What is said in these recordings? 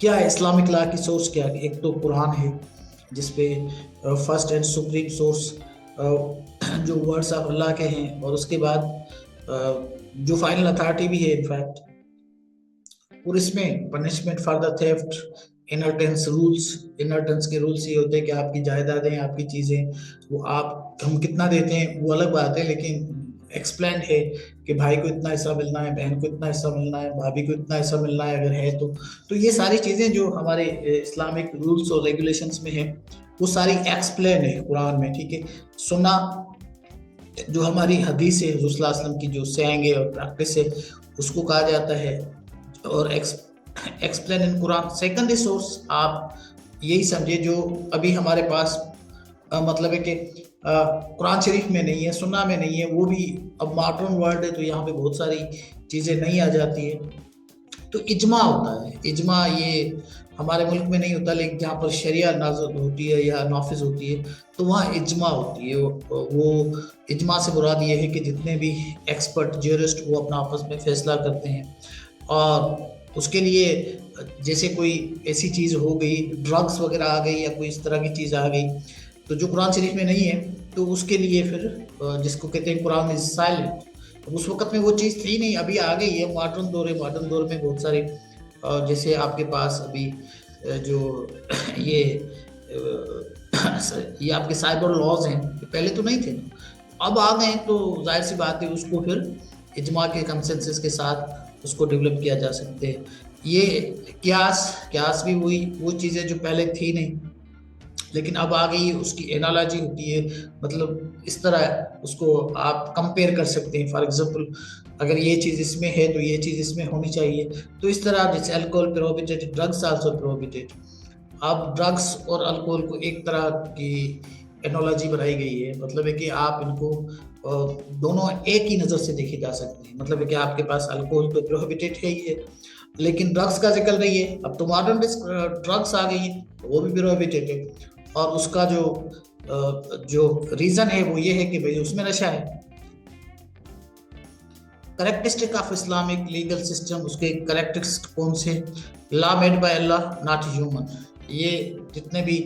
کیا ہے Islamic law کی سورس کیا ہے؟ ایک تو قرآن ہے جس پہ فرسٹ اینڈ سپریم سورس جو ورڈس آف اللہ کے ہیں، اور اس کے بعد جو فائنل اتھارٹی بھی ہے انفیکٹ، اور اس میں پنشمنٹ فار دا تھیفٹ، انہرٹنس کے رولس یہ ہوتے ہیں کہ آپ کی جائیدادیں، آپ کی چیزیں، وہ ہم کتنا دیتے ہیں وہ الگ بات ہے، لیکن ایکسپلینڈ ہے کہ بھائی کو اتنا حصہ ملنا ہے، بہن کو اتنا حصہ ملنا ہے، بھابھی کو اتنا حصہ ملنا ہے اگر ہے تو یہ ساری چیزیں جو ہمارے اسلامک رولس اور ریگولیشنز میں ہیں وہ ساری ایکسپلین ہے قرآن میں، ٹھیک ہے۔ سننا جو ہماری حدیث ہے، حضور صلی اللہ علیہ وسلم کی جو سینگ ہے اور پریکٹس ہے، اس کو کہا جاتا ہے، اور explain in Quran. Secondary source آپ یہی سمجھے جو ابھی ہمارے پاس مطلب ہے کہ قرآن شریف میں نہیں ہے، سنہ میں نہیں ہے، وہ بھی اب ماڈرن ورلڈ ہے تو یہاں پہ بہت ساری چیزیں نہیں آ جاتی ہے، تو اجماع ہوتا ہے۔ اجماع یہ ہمارے ملک میں نہیں ہوتا، لیکن جہاں پر شریعہ نازل ہوتی ہے یا نافذ ہوتی ہے تو وہاں اجماع ہوتی ہے۔ وہ اجماع سے مراد یہ ہے کہ جتنے بھی ایکسپرٹ جیورسٹ وہ اپنا آپس میں فیصلہ کرتے ہیں، اور اس کے لیے جیسے کوئی ایسی چیز ہو گئی، ڈرگس وغیرہ آ گئی یا کوئی اس طرح کی چیز آ گئی تو جو قرآن شریف میں نہیں ہے، تو اس کے لیے پھر جس کو کہتے ہیں قرآن از سائلنٹ۔ اس وقت میں وہ چیز تھی نہیں، ابھی آ گئی ہے، ماڈرن دور ہے، ماڈرن دور میں بہت سارے جیسے آپ کے پاس ابھی جو یہ آپ کے سائبر لاز ہیں، پہلے تو نہیں تھے، اب آ گئے، تو ظاہر سی بات ہے اس کو پھر اجماع کے کنسنسس کے ساتھ اس کو ڈیولپ کیا جا سکتے ہیں۔ یہ قیاس بھی وہ چیزیں جو پہلے تھی نہیں لیکن اب آ گئی، اس کی اینالوجی ہوتی ہے، مطلب اس طرح اس کو آپ کمپیئر کر سکتے ہیں۔ فار ایگزامپل اگر یہ چیز اس میں ہے تو یہ چیز اس میں ہونی چاہیے، تو اس طرح جیسے alcohol prohibited, drugs also prohibited. اب ڈرگس اور الکوہول کو ایک طرح کی اینالوجی بنائی گئی ہے، مطلب ہے کہ آپ ان کو دونوں ایک ہی نظر سے دیکھے جا سکتے ہیں، مطلب ہے کہ آپ کے پاس الکوہول تو پروہیبٹڈ ہے ہی ہے، لیکن ڈرگس کا ذکر نہیں ہے۔ اب تو ماڈرن ڈرگس آ گئی ہیں، وہ بھی پروہیبٹڈ ہے، اور اس کا جو ریزن ہے وہ یہ ہے کہ بھئی اس میں نشہ ہے۔ Characteristic of Islamic legal system, اس کے کریکٹرسٹک کون سے؟ لا میڈ بائی اللہ، ناٹ ہیومن۔ یہ جتنے بھی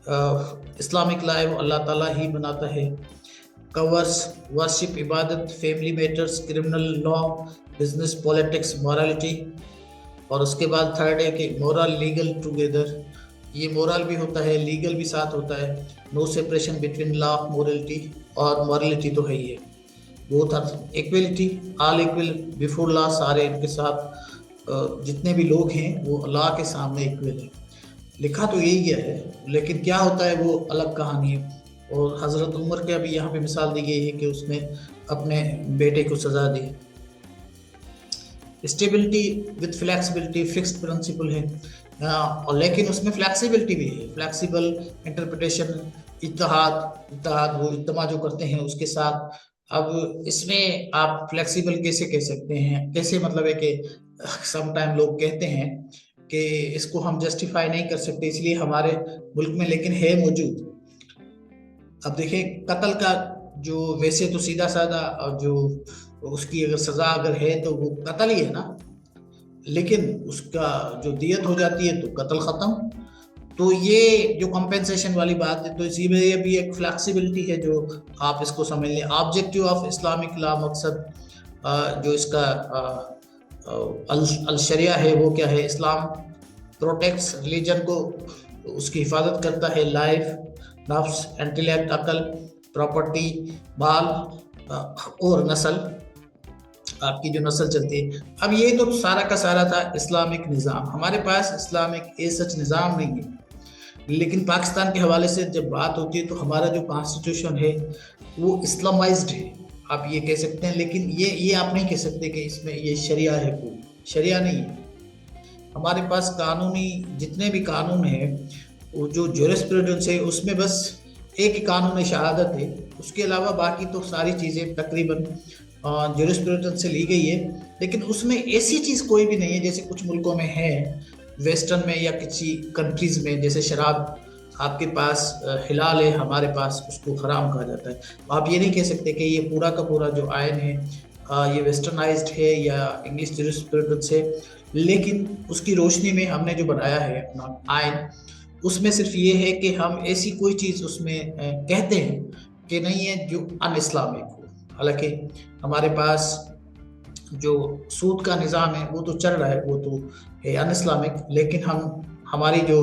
اسلامک لا ہے وہ اللہ تعالیٰ ہی بناتا ہے۔ کورس ورشپ، عبادت، family matters, criminal law, business, politics, morality, اور اس کے بعد تھرڈ ہے کہ مورل لیگل ٹوگیدر۔ یہ مورل بھی ہوتا ہے، لیگل بھی ساتھ ہوتا ہے۔ No separation between law morality, اور مورلٹی تو ہے ہی ہے۔ بہت equality, all equal before law, سارے ان کے ساتھ جتنے بھی لوگ ہیں وہ لا کے سامنے ایکول ہیں۔ لکھا تو یہی ہے، لیکن کیا ہوتا ہے وہ الگ کہانی ہے۔ اور حضرت عمر کے ابھی یہاں پہ مثال دی گئی ہے کہ اس نے اپنے بیٹے کو سزا دی۔ Stability with flexibility, fixed principle ہے، اور لیکن اس میں فلیکسیبلٹی بھی ہے، فلیکسیبل انٹرپریٹیشن، اتحاد وہ اجتماع جو کرتے ہیں اس کے ساتھ۔ اب اس میں آپ فلیکسیبل کیسے کہہ سکتے ہیں؟ کیسے مطلب ہے کہ سم ٹائم لوگ کہتے ہیں کہ اس کو ہم جسٹیفائی نہیں کر سکتے اس لیے ہمارے ملک میں، لیکن ہے موجود۔ اب دیکھیں قتل کا جو ویسے تو سیدھا سادہ جو اس کی اگر سزا اگر ہے تو وہ قتل ہی ہے نا، لیکن اس کا جو دیت ہو جاتی ہے تو قتل ختم۔ تو یہ جو کمپنسیشن والی بات ہے، تو اسی میں یہ بھی ایک فلیکسیبلٹی ہے جو آپ اس کو سمجھ لیں۔ آبجیکٹیو آف اسلامک لا، مقصد جو اس کا الشریعہ ہے وہ کیا ہے؟ اسلام پروٹیکٹس ریلیجن کو، اس کی حفاظت کرتا ہے، لائف، نفس، انٹیلیکٹ، عقل، پراپرٹی، مال اور نسل، آپ کی جو نسل چلتی ہے۔ اب یہ تو سارا کا سارا تھا اسلامک نظام۔ ہمارے پاس اسلامک سچ نظام نہیں ہے، لیکن پاکستان کے حوالے سے جب بات ہوتی ہے تو ہمارا جو کانسٹیٹیوشن ہے وہ اسلامائزڈ ہے، آپ یہ کہہ سکتے ہیں، لیکن یہ آپ نہیں کہہ سکتے کہ اس میں یہ شریعہ ہے، کوئی شریعہ نہیں ہے۔ ہمارے پاس قانونی جتنے بھی قانون ہیں، وہ جو جورسپروڈنس ہے اس میں بس ایک ہی قانون شہادت ہے، اس کے علاوہ باقی تو ساری چیزیں تقریباً جورسپروڈنس سے لی گئی ہے، لیکن اس میں ایسی چیز کوئی بھی نہیں ہے جیسے کچھ ملکوں میں ہے، ویسٹرن میں یا کسی کنٹریز میں، جیسے شراب آپ کے پاس حلال ہے، ہمارے پاس اس کو حرام کہا جاتا ہے۔ آپ یہ نہیں کہہ سکتے کہ یہ پورا کا پورا جو آئین ہے یہ ویسٹرنائزڈ ہے یا انگلش جورسپروڈنس ہے، لیکن اس کی روشنی میں ہم نے جو بنایا ہے اپنا آئین، اس میں صرف یہ ہے کہ ہم ایسی کوئی چیز اس میں کہتے ہیں کہ نہیں ہے جو ان اسلامک ہو۔ حالانکہ ہمارے پاس جو سود کا نظام ہے وہ تو چل رہا ہے، وہ تو ہے ان اسلامک، لیکن ہماری جو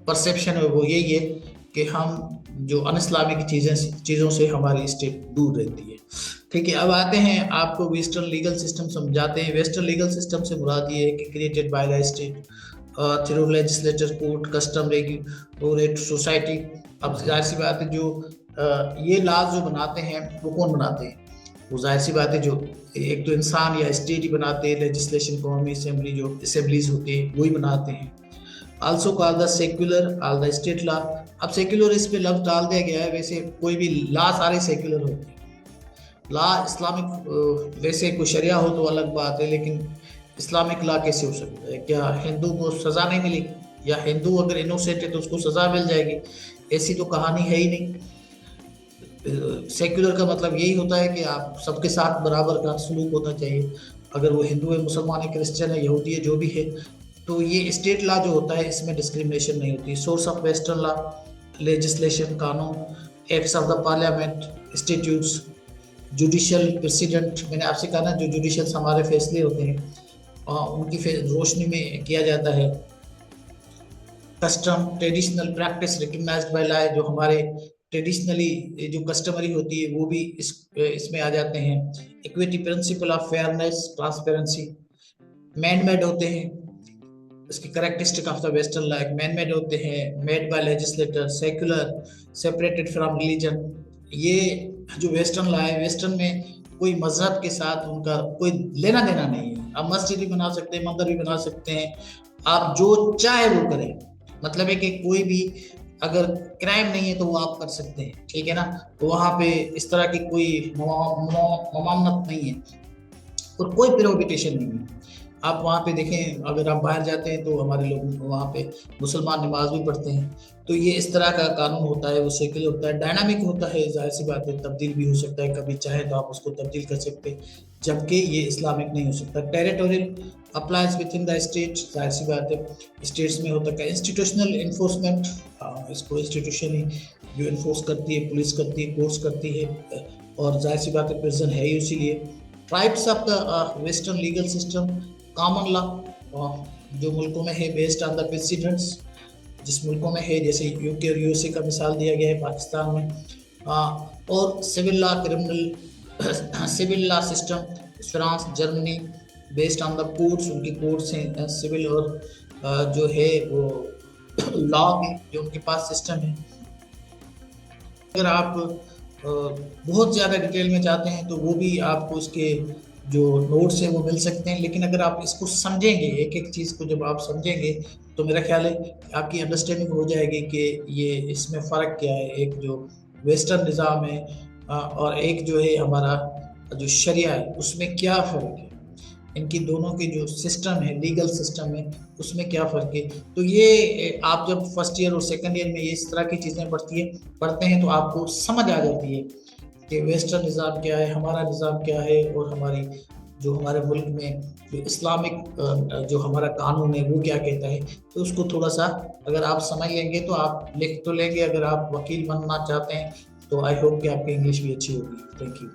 پرسیپشن ہے وہ یہی ہے کہ ہم جو ان اسلامک چیزوں سے ہماری اسٹیٹ دور رہتی ہے۔ ٹھیک ہے، اب آتے ہیں آپ کو ویسٹرن لیگل سسٹم سمجھاتے ہیں۔ ویسٹرن لیگل سسٹم سے مراد یہ ہے کہ created by the state through legislature, court, custom, regulator, society. اب ظاہر سی بات ہے جو یہ لاز جو بناتے ہیں وہ کون بناتے ہیں؟ وہ ظاہر سی بات ہے جو ایک تو انسان یا اسٹیٹ ہی بناتے ہیں، لیجسلیشن قومی اسمبلی جو اسمبلیز ہوتے ہیں وہی بناتے ہیں۔ Also call the secular all the state law. اب سیکولر اس پہ لفظ ڈال دیا گیا ہے، ویسے کوئی بھی لا سارے سیکولر ہوتے ہیں۔ لا اسلامک ویسے کوئی شریعہ ہو تو الگ بات ہے، لیکن اسلامک لا کیسے ہو سکتا ہے؟ کیا ہندو کو سزا نہیں ملے گی؟ یا ہندو اگر انوسینٹ ہے تو اس کو سزا مل جائے گی؟ ایسی تو کہانی ہے ہی نہیں۔ سیکولر کا مطلب یہی ہوتا ہے کہ آپ سب کے ساتھ برابر کا سلوک ہونا چاہیے، اگر وہ ہندو ہے، مسلمان ہے، کرسچن ہے، یہودی ہے، جو بھی ہے۔ تو یہ اسٹیٹ لا جو ہوتا ہے اس میں ڈسکریمنیشن نہیں ہوتی۔ Source of western law, legislation, قانون، acts of the parliament, institutes, judicial precedent. میں نے آپ سے کہا نا جو جوڈیشل ہمارے فیصلے ہوتے ہیں ان کی روشنی میں کیا جاتا ہے۔ Custom, traditional practice recognised by law, جو ہمارے ٹریڈیشنلی جو کسٹمری ہوتی ہے وہ بھی اس میں آ جاتے ہیں۔ Equity, principle of fairness, transparency. Man made ہوتے ہیں، اس کی characteristic of the western law man made ہوتے ہیں، made by legislator, secular, separated from religion. یہ جو ویسٹرن لا ہے، ویسٹرن میں کوئی مذہب کے ساتھ ان کا کوئی لینا دینا نہیں ہے۔ آپ مسجد بھی بنا سکتے ہیں، مندر بھی بنا سکتے ہیں، آپ جو چاہے وہ کریں۔ مطلب ہے کہ کوئی بھی اگر کرائم نہیں ہے تو وہ آپ کر سکتے ہیں، ٹھیک ہے نا۔ تو وہاں پہ اس طرح کی کوئی ممانعت نہیں ہے اور کوئی پروہیبیٹیشن نہیں ہے۔ آپ وہاں پہ دیکھیں، اگر آپ باہر جاتے ہیں تو ہمارے لوگ وہاں پہ مسلمان نماز بھی پڑھتے ہیں۔ تو یہ اس طرح کا قانون ہوتا ہے، وہ سیکولر ہوتا ہے، ڈائنامک ہوتا ہے، ظاہر سی بات ہے تبدیل بھی ہو سکتا ہے، کبھی چاہے تو آپ اس کو تبدیل کر سکتے ہیں، جبکہ یہ اسلامک نہیں ہو سکتا۔ Territorial applies with in the state, ظاہر سی بات ہے اسٹیٹس میں ہوتا ہے۔ انسٹیٹیوشنل انفورسمنٹ، اس کو انسٹیٹیوشن ہی جو انفورس کرتی ہے، پولیس کرتی ہے، کورٹس کرتی ہے، اور ظاہر سی بات ہے پریزن ہے ہی اسی لیے۔ Tribes of the western legal system, common law جو ملکوں میں ہے بیسڈ آن دا پریسیڈنٹس، جس ملکوں میں ہے جیسے یو کے اور یو ایس اے کا مثال دیا گیا ہے پاکستان میں، اور civil law, criminal civil law system, France, Germany, based on the courts, ان کی کورٹس ہیں سول، اور جو ہے وہ لا میں جو ان کے پاس سسٹم ہے۔ اگر آپ بہت زیادہ ڈیٹیل میں جاتے ہیں تو وہ بھی آپ کو اس کے جو نوٹس ہیں وہ مل سکتے ہیں، لیکن اگر آپ اس کو سمجھیں گے، ایک ایک چیز کو جب آپ سمجھیں گے تو میرا خیال ہے آپ کی انڈرسٹینڈنگ ہو جائے گی کہ یہ اس میں فرق کیا ہے، ایک جو ویسٹرن نظام ہے اور ایک جو ہے ہمارا جو شریعہ ہے اس میں کیا فرق ہے، ان کی دونوں کے جو سسٹم ہے، لیگل سسٹم ہے، اس میں کیا فرق ہے۔ تو یہ آپ جب فرسٹ ایئر اور سیکنڈ ایئر میں اس طرح کی چیزیں پڑھتے ہیں تو آپ کو سمجھ آ جاتی ہے کہ ویسٹرن نظام کیا ہے، ہمارا نظام کیا ہے، اور ہمارے ملک میں جو اسلامک جو ہمارا قانون ہے وہ کیا کہتا ہے۔ تو اس کو تھوڑا سا اگر آپ سمجھ لیں گے تو آپ لکھ تو لیں گے۔ اگر آپ وکیل بننا چاہتے ہیں تو آئی ہوپ کہ آپ کی انگلش بھی اچھی ہوگی۔ Thank you.